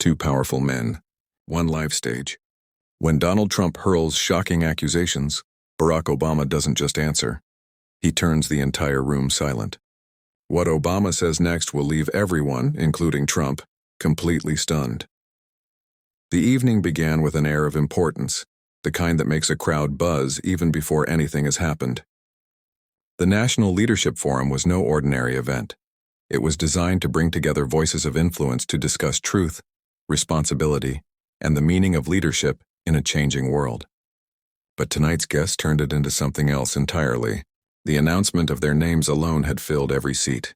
Two powerful men, one life stage. When Donald Trump hurls shocking accusations, Barack Obama doesn't just answer. He turns the entire room silent. What Obama says next will leave everyone, including Trump, completely stunned. The evening began with an air of importance, the kind that makes a crowd buzz even before anything has happened. The National Leadership Forum was no ordinary event. It was designed to bring together voices of influence to discuss truth, responsibility, and the meaning of leadership in a changing world. But tonight's guests turned it into something else entirely. The announcement of their names alone had filled every seat.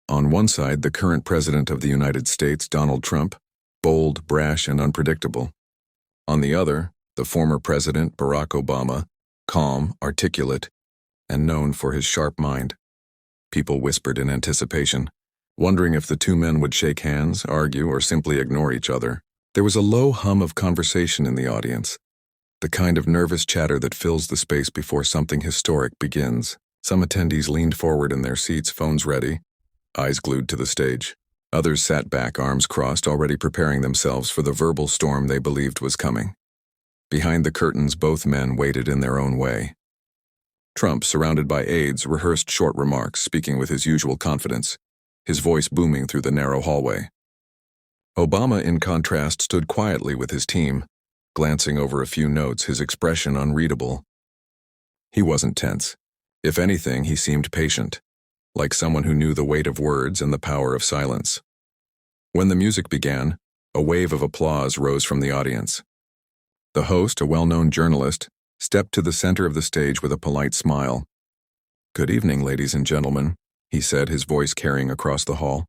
On one side, the current President of the United States, Donald Trump, bold, brash, and unpredictable. On the other, the former President, Barack Obama, calm, articulate, and known for his sharp mind. People whispered in anticipation, wondering if the two men would shake hands, argue, or simply ignore each other. There was a low hum of conversation in the audience, the kind of nervous chatter that fills the space before something historic begins. Some attendees leaned forward in their seats, phones ready, eyes glued to the stage. Others sat back, arms crossed, already preparing themselves for the verbal storm they believed was coming. Behind the curtains, both men waited in their own way. Trump, surrounded by aides, rehearsed short remarks, speaking with his usual confidence, his voice booming through the narrow hallway. Obama, in contrast, stood quietly with his team, glancing over a few notes, his expression unreadable. He wasn't tense. If anything, he seemed patient, like someone who knew the weight of words and the power of silence. When the music began, a wave of applause rose from the audience. The host, a well-known journalist, stepped to the center of the stage with a polite smile. "Good evening, ladies and gentlemen," he said, his voice carrying across the hall.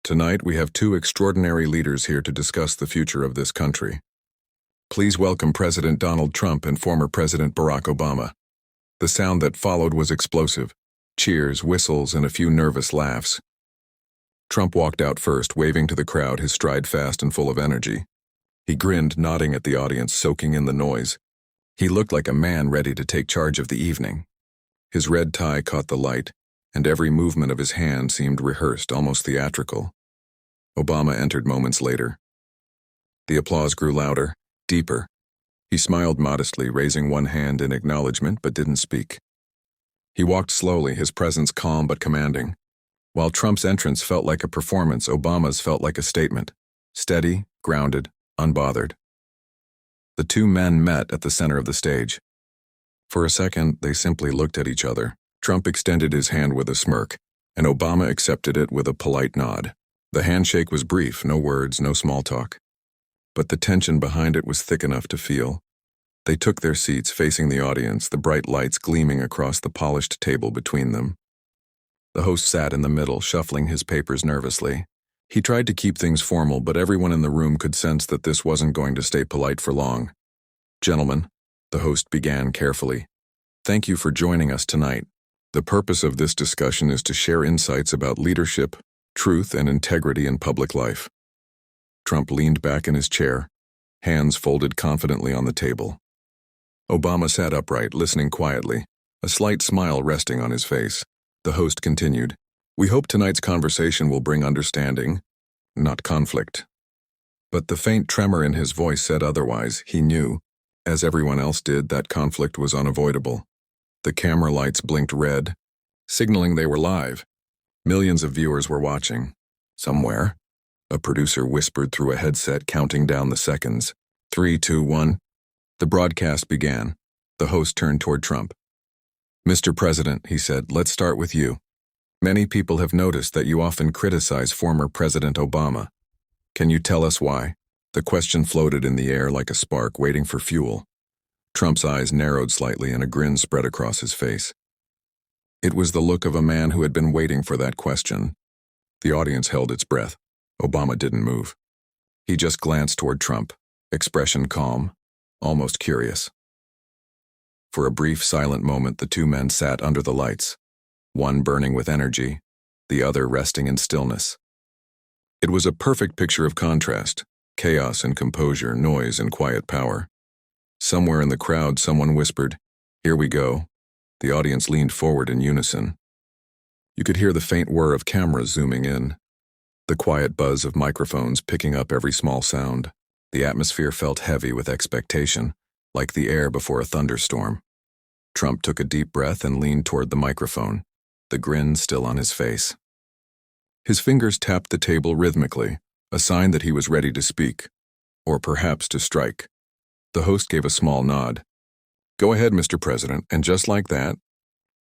"Tonight we have two extraordinary leaders here to discuss the future of this country. Please welcome President Donald Trump and former President Barack Obama." The sound that followed was explosive. Cheers, whistles, and a few nervous laughs. Trump walked out first, waving to the crowd, his stride fast and full of energy. He grinned, nodding at the audience, soaking in the noise. He looked like a man ready to take charge of the evening. His red tie caught the light, and every movement of his hand seemed rehearsed, almost theatrical. Obama entered moments later. The applause grew louder, deeper. He smiled modestly, raising one hand in acknowledgement, but didn't speak. He walked slowly, his presence calm but commanding. While Trump's entrance felt like a performance, Obama's felt like a statement. Steady, grounded, unbothered. The two men met at the center of the stage. For a second, they simply looked at each other. Trump extended his hand with a smirk, and Obama accepted it with a polite nod. The handshake was brief, no words, no small talk. But the tension behind it was thick enough to feel. They took their seats facing the audience, the bright lights gleaming across the polished table between them. The host sat in the middle, shuffling his papers nervously. He tried to keep things formal, but everyone in the room could sense that this wasn't going to stay polite for long. "Gentlemen," the host began carefully, "thank you for joining us tonight. The purpose of this discussion is to share insights about leadership, truth, and integrity in public life." Trump leaned back in his chair, hands folded confidently on the table. Obama sat upright, listening quietly, a slight smile resting on his face. The host continued, "We hope tonight's conversation will bring understanding, not conflict." But the faint tremor in his voice said otherwise. He knew, as everyone else did, that conflict was unavoidable. The camera lights blinked red, signaling they were live. Millions of viewers were watching. Somewhere, a producer whispered through a headset, counting down the seconds. 3, 2, 1. The broadcast began. The host turned toward Trump. "Mr. President," he said, "let's start with you. Many people have noticed that you often criticize former President Obama. Can you tell us why?" The question floated in the air like a spark waiting for fuel. Trump's eyes narrowed slightly and a grin spread across his face. It was the look of a man who had been waiting for that question. The audience held its breath. Obama didn't move. He just glanced toward Trump, expression calm, almost curious. For a brief, silent moment, the two men sat under the lights, one burning with energy, the other resting in stillness. It was a perfect picture of contrast, chaos and composure, noise and quiet power. Somewhere in the crowd, someone whispered, "Here we go." The audience leaned forward in unison. You could hear the faint whir of cameras zooming in. the quiet buzz of microphones picking up every small sound. The atmosphere felt heavy with expectation, like the air before a thunderstorm. Trump took a deep breath and leaned toward the microphone, the grin still on his face. His fingers tapped the table rhythmically, a sign that he was ready to speak, or perhaps to strike. The host gave a small nod. "Go ahead, Mr. President," and just like that,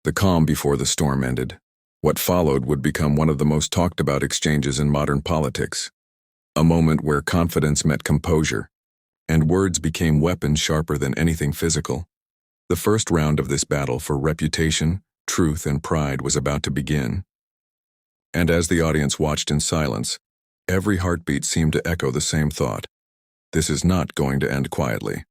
the calm before the storm ended. What followed would become one of the most talked about exchanges in modern politics, a moment where confidence met composure, and words became weapons sharper than anything physical. The first round of this battle for reputation, truth, and pride was about to begin. And as the audience watched in silence, every heartbeat seemed to echo the same thought: this is not going to end quietly.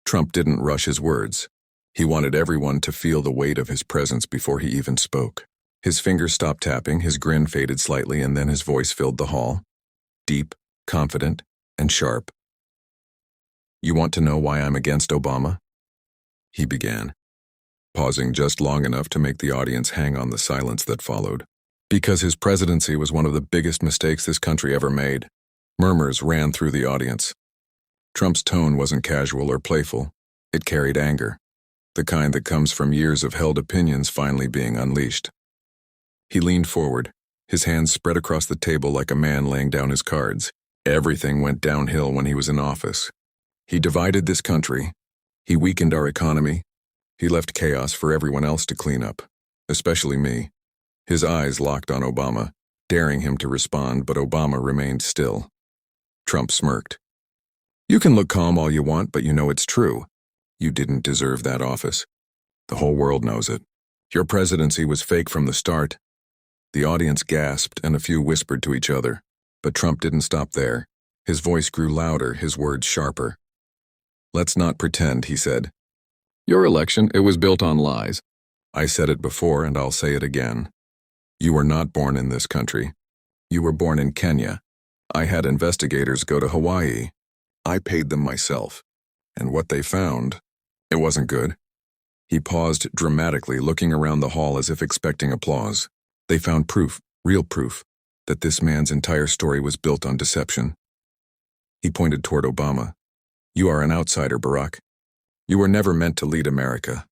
Trump didn't rush his words. He wanted everyone to feel the weight of his presence before he even spoke. His fingers stopped tapping, his grin faded slightly, and then his voice filled the hall, deep, confident, and sharp. "You want to know why I'm against Obama?" he began, pausing just long enough to make the audience hang on the silence that followed. "Because his presidency was one of the biggest mistakes this country ever made." Murmurs ran through the audience. Trump's tone wasn't casual or playful. It carried anger, the kind that comes from years of held opinions finally being unleashed. He leaned forward, his hands spread across the table like a man laying down his cards. Everything went downhill when he was in office. He divided this country. He weakened our economy. He left chaos for everyone else to clean up, especially me. His eyes locked on Obama, daring him to respond, but Obama remained still. Trump smirked. "You can look calm all you want, but you know it's true. You didn't deserve that office. The whole world knows it. Your presidency was fake from the start." The audience gasped and a few whispered to each other, but Trump didn't stop there. His voice grew louder, his words sharper. "Let's not pretend," he said. "Your election, it was built on lies. I said it before and I'll say it again. You were not born in this country. You were born in Kenya. I had investigators go to Hawaii. I paid them myself. And what they found, it wasn't good." He paused dramatically, looking around the hall as if expecting applause. "They found proof, real proof, that this man's entire story was built on deception." He pointed toward Obama. "You are an outsider, Barack. You were never meant to lead America.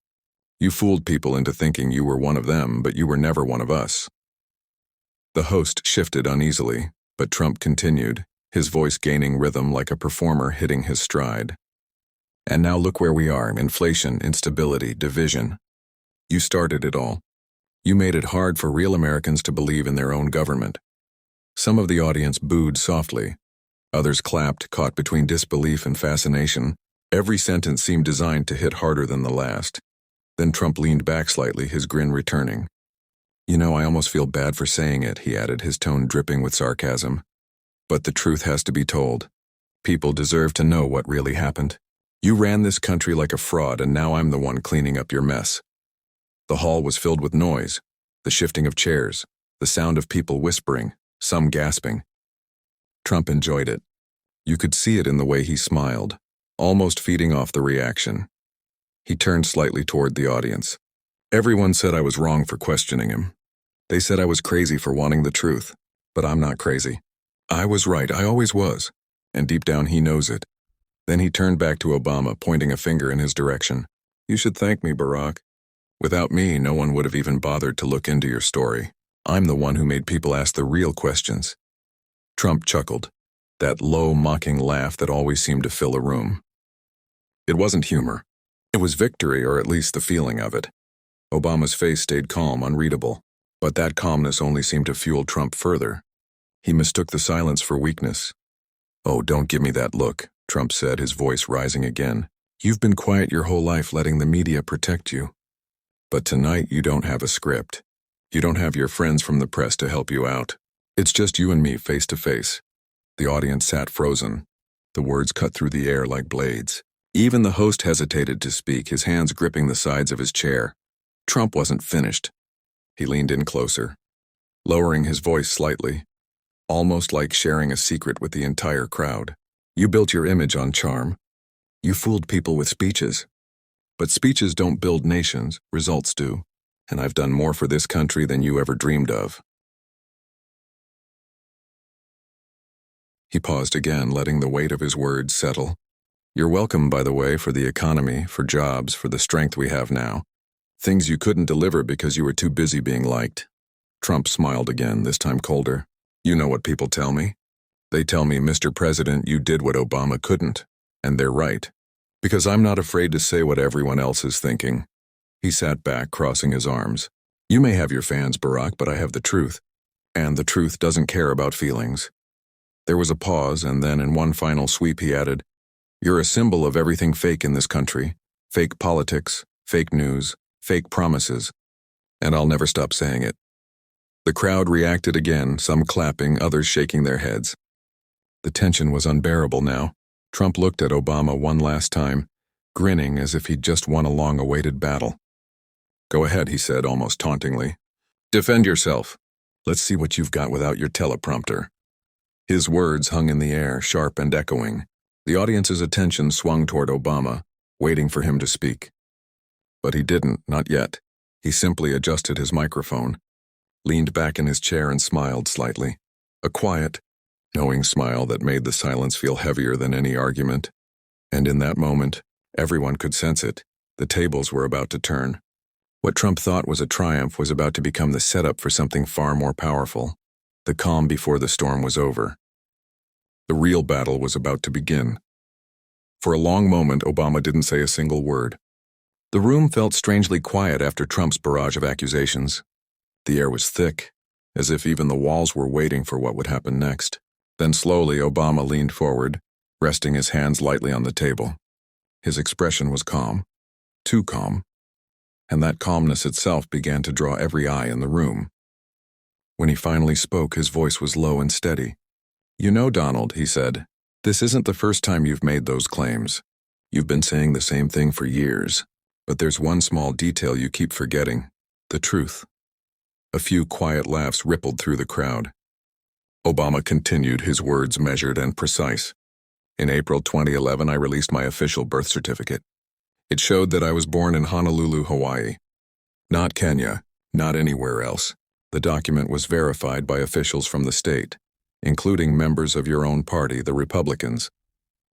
You fooled people into thinking you were one of them, but you were never one of us." The host shifted uneasily, but Trump continued, his voice gaining rhythm like a performer hitting his stride. "And now look where we are: inflation, instability, division. You started it all. You made it hard for real Americans to believe in their own government." Some of the audience booed softly. Others clapped, caught between disbelief and fascination. Every sentence seemed designed to hit harder than the last. Then Trump leaned back slightly, his grin returning. "You know, I almost feel bad for saying it," he added, his tone dripping with sarcasm. "But the truth has to be told. People deserve to know what really happened. You ran this country like a fraud, and now I'm the one cleaning up your mess." The hall was filled with noise, the shifting of chairs, the sound of people whispering, some gasping. Trump enjoyed it. You could see it in the way he smiled, almost feeding off the reaction. He turned slightly toward the audience. "Everyone said I was wrong for questioning him. They said I was crazy for wanting the truth, but I'm not crazy. I was right, I always was, and deep down he knows it." Then he turned back to Obama, pointing a finger in his direction. "You should thank me, Barack. Without me, no one would have even bothered to look into your story. I'm the one who made people ask the real questions." Trump chuckled, that low, mocking laugh that always seemed to fill a room. It wasn't humor. It was victory, or at least the feeling of it. Obama's face stayed calm, unreadable, but that calmness only seemed to fuel Trump further. He mistook the silence for weakness. "Oh, don't give me that look," Trump said, his voice rising again. "You've been quiet your whole life, letting the media protect you. But tonight you don't have a script. You don't have your friends from the press to help you out. It's just you and me, face to face." The audience sat frozen. The words cut through the air like blades. Even the host hesitated to speak, his hands gripping the sides of his chair. Trump wasn't finished. He leaned in closer, lowering his voice slightly, almost like sharing a secret with the entire crowd. "You built your image on charm. You fooled people with speeches. But speeches don't build nations, results do. And I've done more for this country than you ever dreamed of." He paused again, letting the weight of his words settle. You're welcome, by the way, for the economy, for jobs, for the strength we have now. Things you couldn't deliver because you were too busy being liked. Trump smiled again, this time colder. You know what people tell me? They tell me, Mr. President, you did what Obama couldn't. And they're right. Because I'm not afraid to say what everyone else is thinking. He sat back, crossing his arms. You may have your fans, Barack, but I have the truth. And the truth doesn't care about feelings. There was a pause, and then in one final sweep he added, You're a symbol of everything fake in this country. Fake politics, fake news, fake promises. And I'll never stop saying it. The crowd reacted again, some clapping, others shaking their heads. The tension was unbearable now. Trump looked at Obama one last time, grinning as if he'd just won a long-awaited battle. Go ahead, he said, almost tauntingly. Defend yourself. Let's see what you've got without your teleprompter. His words hung in the air, sharp and echoing. The audience's attention swung toward Obama, waiting for him to speak. But he didn't, not yet. He simply adjusted his microphone, leaned back in his chair and smiled slightly. A quiet, knowing smile that made the silence feel heavier than any argument. And in that moment, everyone could sense it. The tables were about to turn. What Trump thought was a triumph was about to become the setup for something far more powerful. The calm before the storm was over. The real battle was about to begin. For a long moment, Obama didn't say a single word. The room felt strangely quiet after Trump's barrage of accusations. The air was thick, as if even the walls were waiting for what would happen next. Then slowly, Obama leaned forward, resting his hands lightly on the table. His expression was calm, too calm, and that calmness itself began to draw every eye in the room. When he finally spoke, his voice was low and steady. You know, Donald, he said, this isn't the first time you've made those claims. You've been saying the same thing for years. But there's one small detail you keep forgetting, the truth. A few quiet laughs rippled through the crowd. Obama continued, his words measured and precise. In April 2011, I released my official birth certificate. It showed that I was born in Honolulu, Hawaii. Not Kenya, not anywhere else. The document was verified by officials from the state, including members of your own party, the Republicans.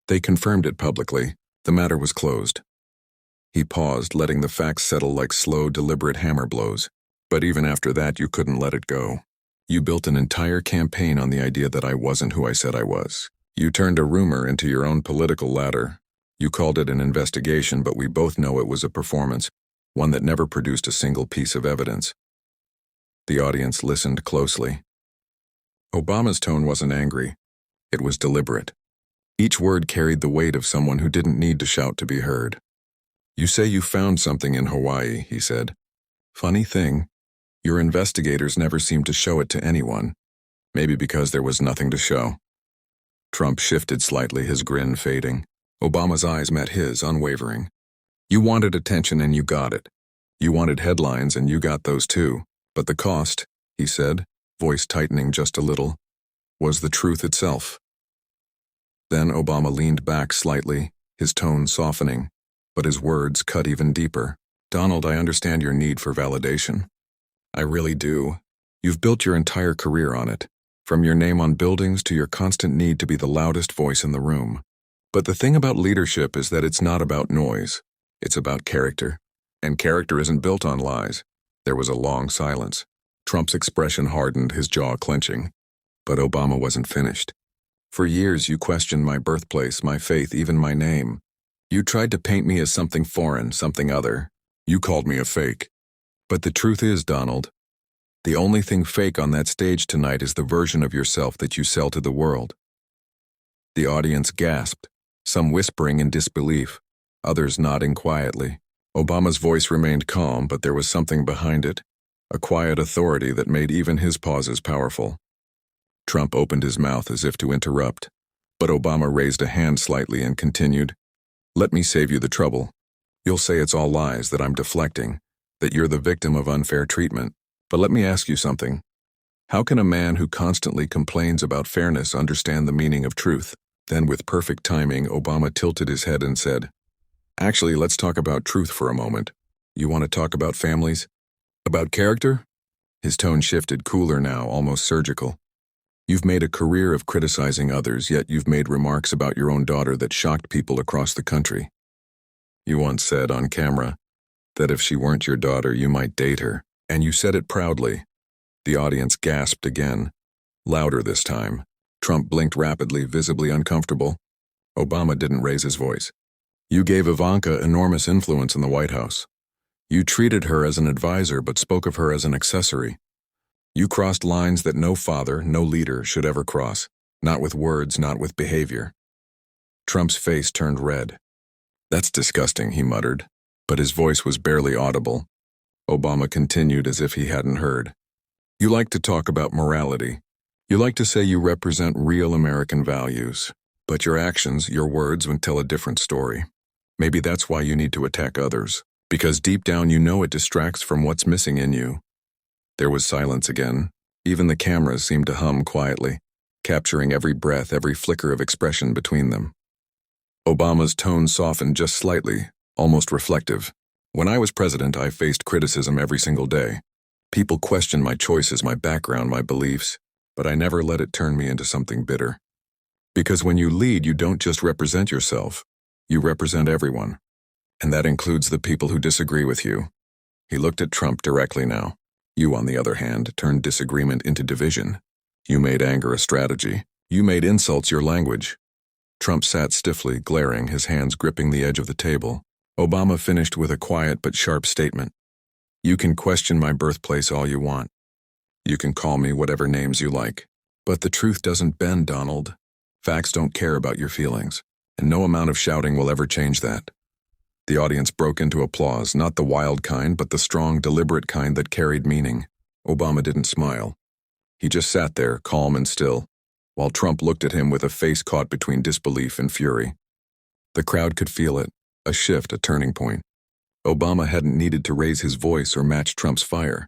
They confirmed it publicly. The matter was closed. He paused, letting the facts settle like slow, deliberate hammer blows. But even after that, you couldn't let it go. You built an entire campaign on the idea that I wasn't who I said I was. You turned a rumor into your own political ladder. You called it an investigation, but we both know it was a performance, one that never produced a single piece of evidence. The audience listened closely. Obama's tone wasn't angry. It was deliberate. Each word carried the weight of someone who didn't need to shout to be heard. You say you found something in Hawaii, he said. Funny thing, your investigators never seemed to show it to anyone. Maybe because there was nothing to show. Trump shifted slightly, his grin fading. Obama's eyes met his, unwavering. You wanted attention and you got it. You wanted headlines and you got those too. But the cost, he said, voice tightening just a little, was the truth itself. Then Obama leaned back slightly, his tone softening, but his words cut even deeper. Donald, I understand your need for validation. I really do. You've built your entire career on it, from your name on buildings to your constant need to be the loudest voice in the room. But the thing about leadership is that it's not about noise. It's about character. And character isn't built on lies. There was a long silence. Trump's expression hardened, his jaw clenching. But Obama wasn't finished. For years you questioned my birthplace, my faith, even my name. You tried to paint me as something foreign, something other. You called me a fake. But the truth is, Donald, the only thing fake on that stage tonight is the version of yourself that you sell to the world. The audience gasped, some whispering in disbelief, others nodding quietly. Obama's voice remained calm, but there was something behind it, a quiet authority that made even his pauses powerful. Trump opened his mouth as if to interrupt, but Obama raised a hand slightly and continued, Let me save you the trouble. You'll say it's all lies, that I'm deflecting, that you're the victim of unfair treatment. But let me ask you something. How can a man who constantly complains about fairness understand the meaning of truth? Then with perfect timing, Obama tilted his head and said, Actually, let's talk about truth for a moment. You want to talk about families? About character? His tone shifted, cooler now, almost surgical. You've made a career of criticizing others, yet you've made remarks about your own daughter that shocked people across the country. You once said on camera that if she weren't your daughter, you might date her, and you said it proudly. The audience gasped again, louder this time. Trump blinked rapidly, visibly uncomfortable. Obama didn't raise his voice. You gave Ivanka enormous influence in the White House. You treated her as an advisor but spoke of her as an accessory. You crossed lines that no father, no leader should ever cross, not with words, not with behavior. Trump's face turned red. That's disgusting, he muttered, but his voice was barely audible. Obama continued as if he hadn't heard. You like to talk about morality. You like to say you represent real American values, but your actions, your words would tell a different story. Maybe that's why you need to attack others, because deep down you know it distracts from what's missing in you. There was silence again. Even the cameras seemed to hum quietly, capturing every breath, every flicker of expression between them. Obama's tone softened just slightly, almost reflective. When I was president, I faced criticism every single day. People questioned my choices, my background, my beliefs, but I never let it turn me into something bitter. Because when you lead, you don't just represent yourself, you represent everyone. And that includes the people who disagree with you. He looked at Trump directly now. You, on the other hand, turned disagreement into division. You made anger a strategy. You made insults your language. Trump sat stiffly, glaring, his hands gripping the edge of the table. Obama finished with a quiet but sharp statement. You can question my birthplace all you want. You can call me whatever names you like. But the truth doesn't bend, Donald. Facts don't care about your feelings, and no amount of shouting will ever change that. The audience broke into applause, not the wild kind, but the strong, deliberate kind that carried meaning. Obama didn't smile. He just sat there, calm and still, while Trump looked at him with a face caught between disbelief and fury. The crowd could feel it, a shift, a turning point. Obama hadn't needed to raise his voice or match Trump's fire.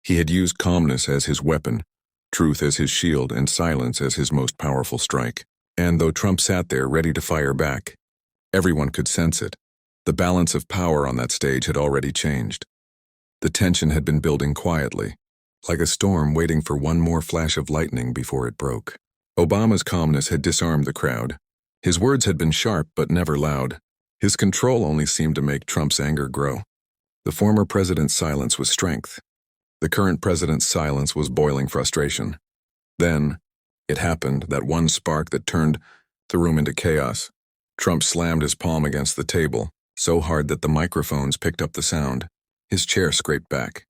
He had used calmness as his weapon, truth as his shield, and silence as his most powerful strike. And though Trump sat there ready to fire back, everyone could sense it. The balance of power on that stage had already changed. The tension had been building quietly, like a storm waiting for one more flash of lightning before it broke. Obama's calmness had disarmed the crowd. His words had been sharp but never loud. His control only seemed to make Trump's anger grow. The former president's silence was strength. The current president's silence was boiling frustration. Then, it happened, that one spark that turned the room into chaos. Trump slammed his palm against the table, so hard that the microphones picked up the sound. His chair scraped back.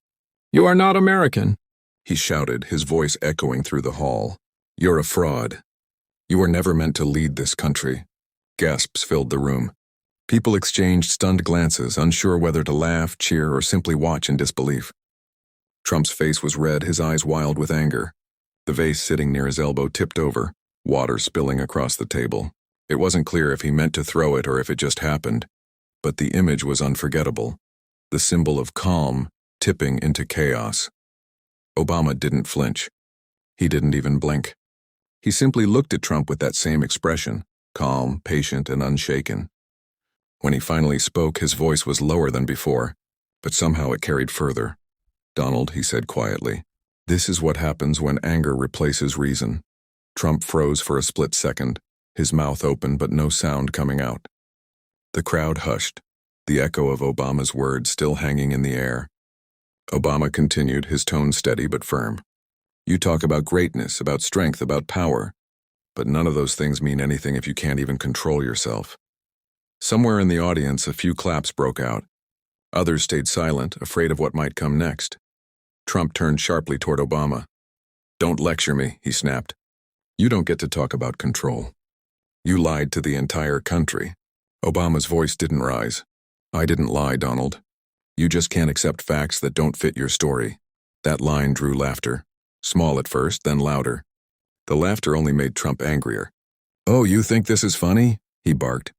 "You are not American," he shouted, his voice echoing through the hall. "You're a fraud. You were never meant to lead this country." Gasps filled the room. People exchanged stunned glances, unsure whether to laugh, cheer, or simply watch in disbelief. Trump's face was red, his eyes wild with anger. The vase sitting near his elbow tipped over, water spilling across the table. It wasn't clear if he meant to throw it or if it just happened, but the image was unforgettable. The symbol of calm tipping into chaos. Obama didn't flinch. He didn't even blink. He simply looked at Trump with that same expression, calm, patient, and unshaken. When he finally spoke, his voice was lower than before, but somehow it carried further. "Donald," he said quietly, "this is what happens when anger replaces reason." Trump froze for a split second, his mouth open but no sound coming out. The crowd hushed, the echo of Obama's words still hanging in the air. Obama continued, his tone steady but firm. "You talk about greatness, about strength, about power, but none of those things mean anything if you can't even control yourself." Somewhere in the audience, a few claps broke out. Others stayed silent, afraid of what might come next. Trump turned sharply toward Obama. "Don't lecture me," he snapped. "You don't get to talk about control. You lied to the entire country." Obama's voice didn't rise. "I didn't lie, Donald. You just can't accept facts that don't fit your story." That line drew laughter. Small at first, then louder. The laughter only made Trump angrier. "Oh, you think this is funny?" he barked.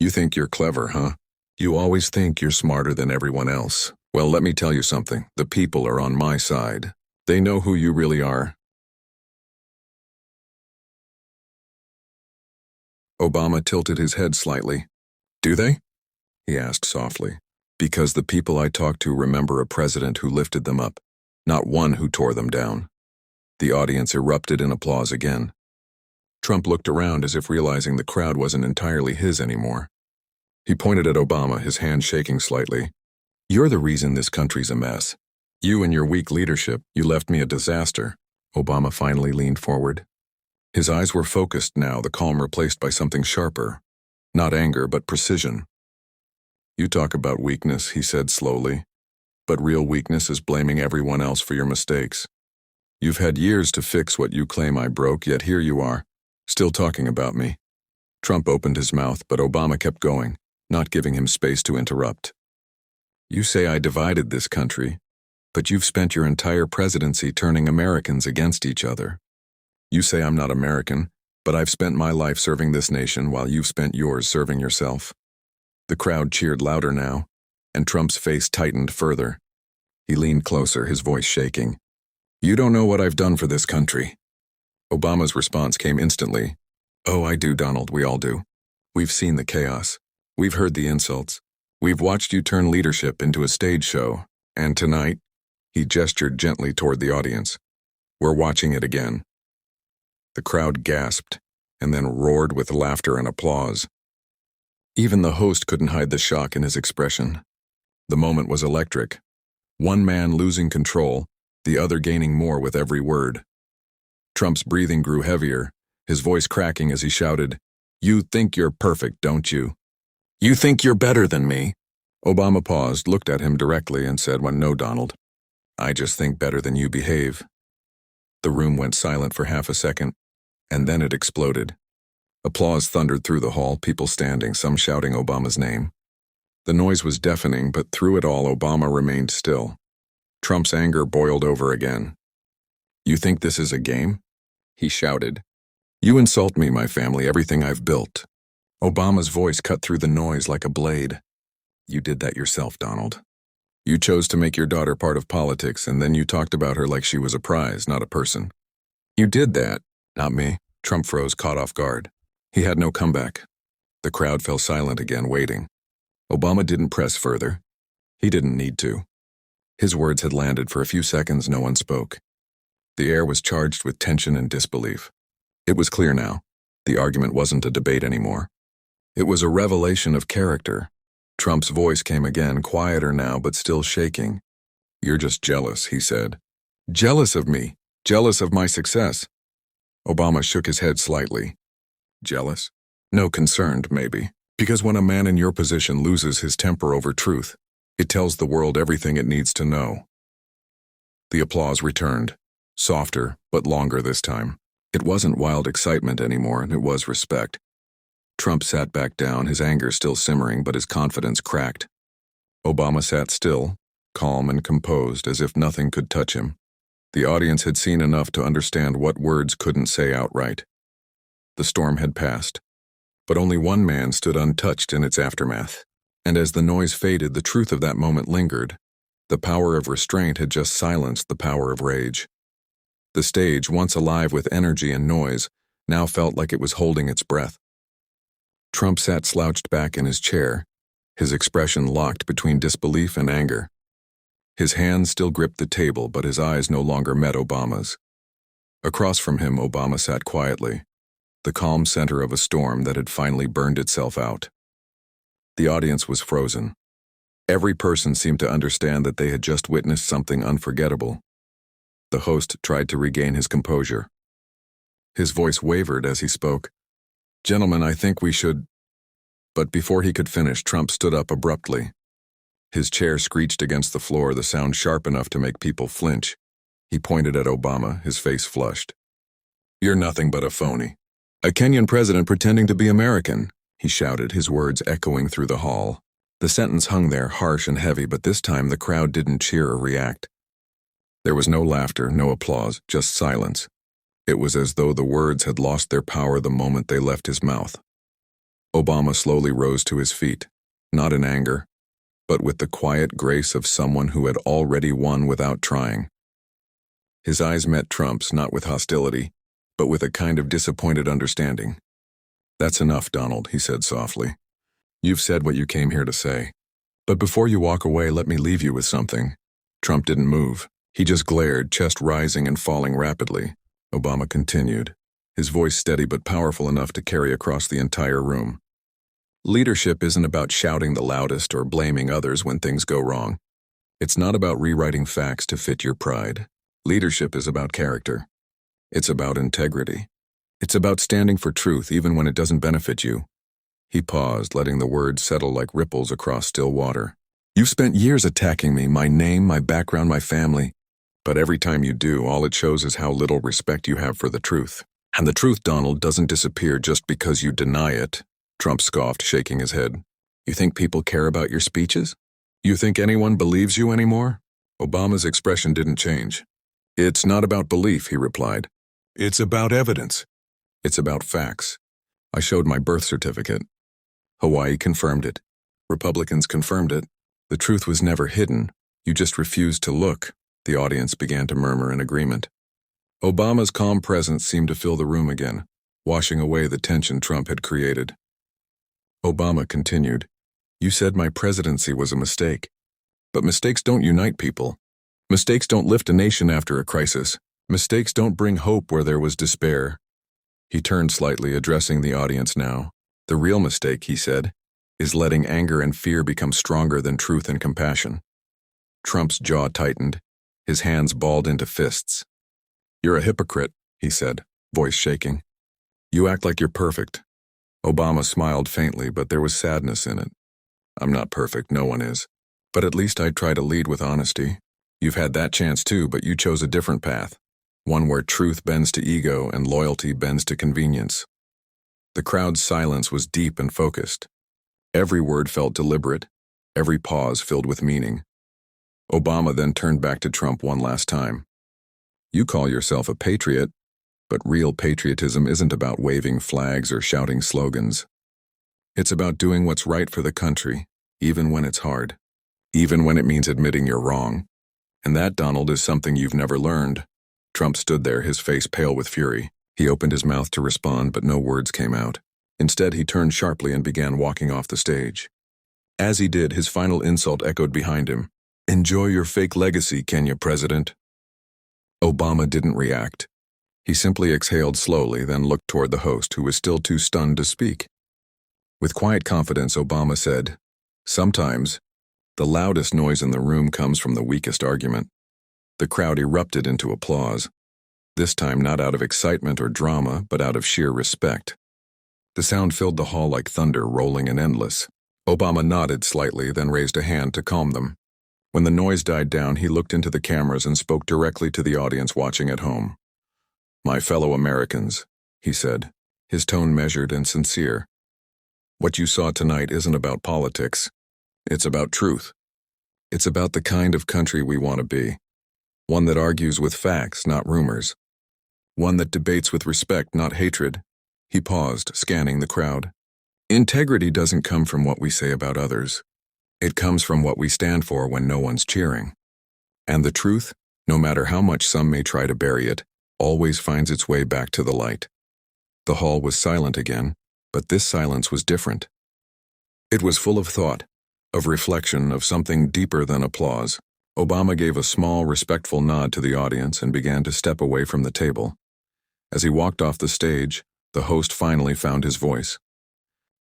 "You think you're clever, huh? You always think you're smarter than everyone else. Well, let me tell you something. The people are on my side. They know who you really are." Obama tilted his head slightly. "Do they?" he asked softly. "Because the people I talk to remember a president who lifted them up, not one who tore them down." The audience erupted in applause again. Trump looked around as if realizing the crowd wasn't entirely his anymore. He pointed at Obama, his hand shaking slightly. "You're the reason this country's a mess. You and your weak leadership, you left me a disaster." Obama finally leaned forward. His eyes were focused now, the calm replaced by something sharper. Not anger, but precision. "You talk about weakness," he said slowly. "But real weakness is blaming everyone else for your mistakes. You've had years to fix what you claim I broke, yet here you are, still talking about me." Trump opened his mouth, but Obama kept going, not giving him space to interrupt. "You say I divided this country, but you've spent your entire presidency turning Americans against each other. You say I'm not American, but I've spent my life serving this nation while you've spent yours serving yourself." The crowd cheered louder now, and Trump's face tightened further. He leaned closer, his voice shaking. "You don't know what I've done for this country." Obama's response came instantly. "Oh, I do, Donald, we all do. We've seen the chaos. We've heard the insults. We've watched you turn leadership into a stage show, and tonight," he gestured gently toward the audience, "we're watching it again." The crowd gasped, and then roared with laughter and applause. Even the host couldn't hide the shock in his expression. The moment was electric. One man losing control, the other gaining more with every word. Trump's breathing grew heavier, his voice cracking as he shouted, "You think you're perfect, don't you? You think you're better than me?" Obama paused, looked at him directly, and said, "Well, no, Donald. I just think better than you behave." The room went silent for half a second, and then it exploded. Applause thundered through the hall, people standing, some shouting Obama's name. The noise was deafening, but through it all, Obama remained still. Trump's anger boiled over again. "You think this is a game?" he shouted. "You insult me, my family, everything I've built." Obama's voice cut through the noise like a blade. "You did that yourself, Donald. You chose to make your daughter part of politics, and then you talked about her like she was a prize, not a person. You did that, not me." Trump froze, caught off guard. He had no comeback. The crowd fell silent again, waiting. Obama didn't press further. He didn't need to. His words had landed. For a few seconds, no one spoke. The air was charged with tension and disbelief. It was clear now. The argument wasn't a debate anymore. It was a revelation of character. Trump's voice came again, quieter now, but still shaking. "You're just jealous," he said. "Jealous of me. Jealous of my success." Obama shook his head slightly. "Jealous? No, concerned, maybe. Because when a man in your position loses his temper over truth, it tells the world everything it needs to know." The applause returned, softer, but longer this time. It wasn't wild excitement anymore, it was respect. Trump sat back down, his anger still simmering, but his confidence cracked. Obama sat still, calm and composed, as if nothing could touch him. The audience had seen enough to understand what words couldn't say outright. The storm had passed, but only one man stood untouched in its aftermath. And as the noise faded, the truth of that moment lingered. The power of restraint had just silenced the power of rage. The stage, once alive with energy and noise, now felt like it was holding its breath. Trump sat slouched back in his chair, his expression locked between disbelief and anger. His hands still gripped the table, but his eyes no longer met Obama's. Across from him, Obama sat quietly, the calm center of a storm that had finally burned itself out. The audience was frozen. Every person seemed to understand that they had just witnessed something unforgettable. The host tried to regain his composure. His voice wavered as he spoke. "Gentlemen, I think we should—" But before he could finish, Trump stood up abruptly. His chair screeched against the floor, the sound sharp enough to make people flinch. He pointed at Obama, his face flushed. "You're nothing but a phony. A Kenyan president pretending to be American," he shouted, his words echoing through the hall. The sentence hung there, harsh and heavy, but this time the crowd didn't cheer or react. There was no laughter, no applause, just silence. It was as though the words had lost their power the moment they left his mouth. Obama slowly rose to his feet, not in anger, but with the quiet grace of someone who had already won without trying. His eyes met Trump's, not with hostility, but with a kind of disappointed understanding. "That's enough, Donald," he said softly. "You've said what you came here to say. But before you walk away, let me leave you with something." Trump didn't move. He just glared, chest rising and falling rapidly. Obama continued, his voice steady but powerful enough to carry across the entire room. Leadership isn't about shouting the loudest or blaming others when things go wrong. It's not about rewriting facts to fit your pride. Leadership is about character. It's about integrity. It's about standing for truth even when it doesn't benefit you. He paused, letting the words settle like ripples across still water. You've spent years attacking me, my name, my background, my family. But every time you do, all it shows is how little respect you have for the truth. And the truth, Donald, doesn't disappear just because you deny it. Trump scoffed, shaking his head. You think people care about your speeches? You think anyone believes you anymore? Obama's expression didn't change. It's not about belief, he replied. It's about evidence. It's about facts. I showed my birth certificate. Hawaii confirmed it. Republicans confirmed it. The truth was never hidden. You just refused to look. The audience began to murmur in agreement. Obama's calm presence seemed to fill the room again, washing away the tension Trump had created. Obama continued, You said my presidency was a mistake. But mistakes don't unite people. Mistakes don't lift a nation after a crisis. Mistakes don't bring hope where there was despair. He turned slightly, addressing the audience now. The real mistake, he said, is letting anger and fear become stronger than truth and compassion. Trump's jaw tightened, his hands balled into fists. You're a hypocrite, he said, voice shaking. You act like you're perfect. Obama smiled faintly, but there was sadness in it. I'm not perfect, no one is. But at least I'd try to lead with honesty. You've had that chance too, but you chose a different path. One where truth bends to ego and loyalty bends to convenience. The crowd's silence was deep and focused. Every word felt deliberate, every pause filled with meaning. Obama then turned back to Trump one last time. You call yourself a patriot, but real patriotism isn't about waving flags or shouting slogans. It's about doing what's right for the country, even when it's hard, even when it means admitting you're wrong. And that, Donald, is something you've never learned. Trump stood there, his face pale with fury. He opened his mouth to respond, but no words came out. Instead, he turned sharply and began walking off the stage. As he did, his final insult echoed behind him. Enjoy your fake legacy, Kenya President. Obama didn't react. He simply exhaled slowly, then looked toward the host, who was still too stunned to speak. With quiet confidence, Obama said, Sometimes, the loudest noise in the room comes from the weakest argument. The crowd erupted into applause, this time not out of excitement or drama, but out of sheer respect. The sound filled the hall like thunder, rolling and endless. Obama nodded slightly, then raised a hand to calm them. When the noise died down, he looked into the cameras and spoke directly to the audience watching at home. My fellow Americans, he said, his tone measured and sincere. What you saw tonight isn't about politics. It's about truth. It's about the kind of country we want to be. One that argues with facts, not rumors. One that debates with respect, not hatred. He paused, scanning the crowd. Integrity doesn't come from what we say about others. It comes from what we stand for when no one's cheering. And the truth, no matter how much some may try to bury it, always finds its way back to the light. The hall was silent again, but this silence was different. It was full of thought, of reflection, of something deeper than applause. Obama gave a small, respectful nod to the audience and began to step away from the table. As he walked off the stage, the host finally found his voice.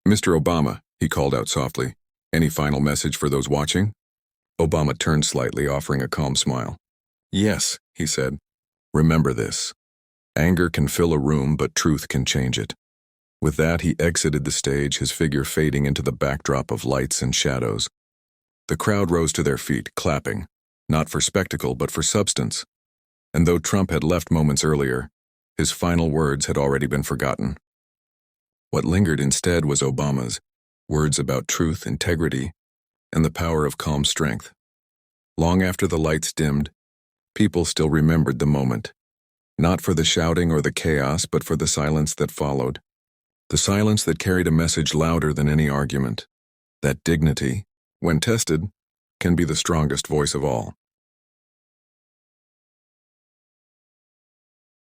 Mr. Obama, he called out softly, any final message for those watching? Obama turned slightly, offering a calm smile. Yes, he said. Remember this. Anger can fill a room, but truth can change it. With that, he exited the stage, his figure fading into the backdrop of lights and shadows. The crowd rose to their feet, clapping, not for spectacle, but for substance. And though Trump had left moments earlier, his final words had already been forgotten. What lingered instead was Obama's words about truth, integrity, and the power of calm strength. Long after the lights dimmed, people still remembered the moment, not for the shouting or the chaos, but for the silence that followed. The silence that carried a message louder than any argument. That dignity, when tested, can be the strongest voice of all.